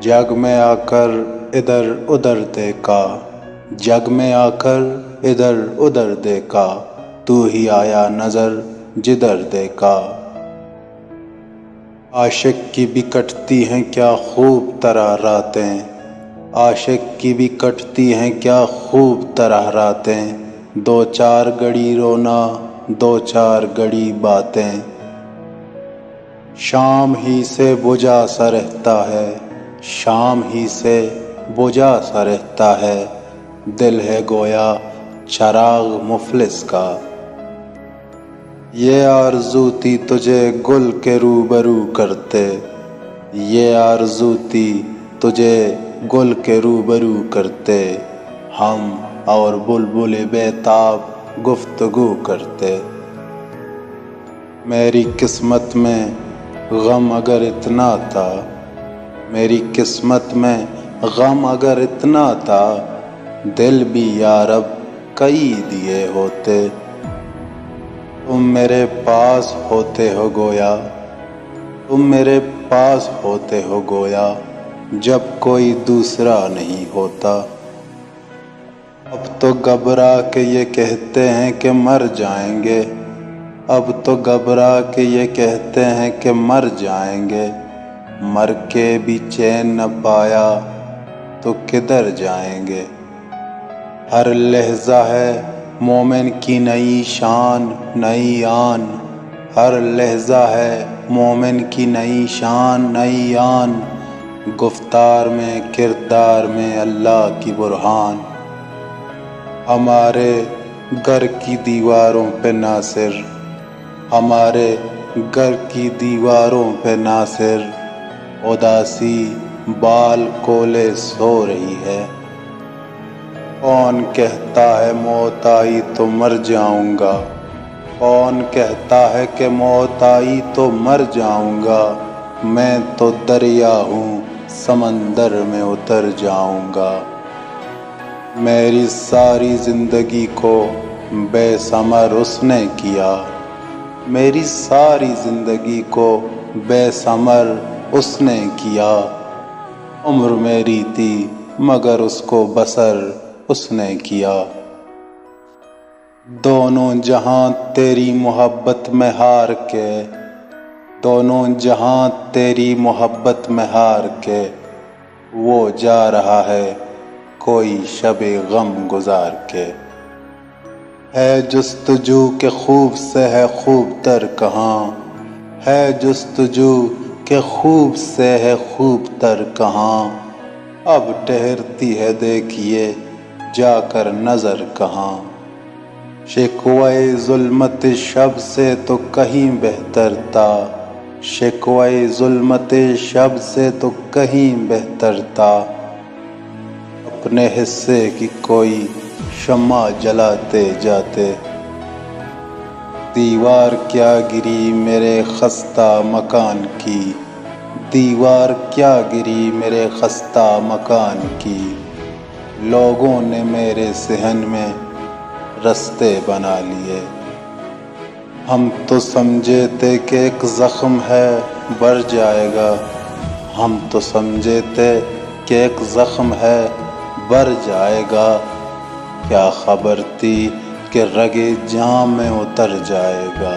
जग में आकर इधर उधर देखा, जग में आकर इधर उधर देखा, तू ही आया नजर जिधर देखा। आशिक की भी कटती हैं क्या खूब तरह रातें, आशिक की भी कटती हैं क्या खूब तरह रातें, दो चार घड़ी रोना दो चार घड़ी बातें। शाम ही से बुझा सा रहता है, शाम ही से बुझा सा रहता है, दिल है गोया चराग मुफलिस का। ये आरज़ू थी तुझे गुल के रूबरू करते, ये आरज़ू थी तुझे गुल के रूबरू करते, हम और बुलबुल बेताब गुफ्तगू करते। मेरी किस्मत में गम अगर इतना था, मेरी किस्मत में गम अगर इतना था, दिल भी यारब कई दिए होते। तुम मेरे पास होते हो गोया, तुम मेरे पास होते हो गोया, जब कोई दूसरा नहीं होता। अब तो घबरा के ये कहते हैं कि मर जाएंगे, अब तो घबरा के ये कहते हैं कि मर जाएंगे, मर के भी चैन न पाया तो किधर जाएंगे। हर लहजा है मोमिन की नई शान नई आन, हर लहजा है मोमिन की नई शान नई आन, गुफ्तार में किरदार में अल्लाह की बुरहान। हमारे घर की दीवारों पे नासिर, हमारे घर की दीवारों पे नासिर, उदासी बाल कोले सो रही है। कौन कहता है मौत आई तो मर जाऊंगा, कौन कहता है कि मौत आई तो मर जाऊंगा, मैं तो दरिया हूँ समंदर में उतर जाऊंगा। मेरी सारी जिंदगी को बेसमर उसने किया, मेरी सारी जिंदगी को बेसमर उसने किया। उम्र मेरी थी मगर उसको बसर उसने किया। दोनों जहां तेरी मोहब्बत में हार के, दोनों जहां तेरी मोहब्बत में हार के, वो जा रहा है कोई शबे गम गुजार के। है जुस्तजू के खूब से है खूब तर कहाँ, है जुस्तजू के खूब से है खूब तर कहाँ, अब ठहरती है देखिए जाकर नजर कहाँ। शिकवे जुल्मत शब से तो कहीं बेहतर था, शिकवे जुल्मत शब से तो कहीं बेहतर था, अपने हिस्से की कोई शम्मा जलाते जाते। दीवार क्या गिरी मेरे खस्ता मकान की, दीवार क्या गिरी मेरे खस्ता मकान की, लोगों ने मेरे सहन में रास्ते बना लिए। हम तो समझे थे कि एक जख्म है बढ़ जाएगा, हम तो समझे थे कि एक जख्म है बढ़ जाएगा, क्या खबर थी कि रगे जाम में उतर जाएगा।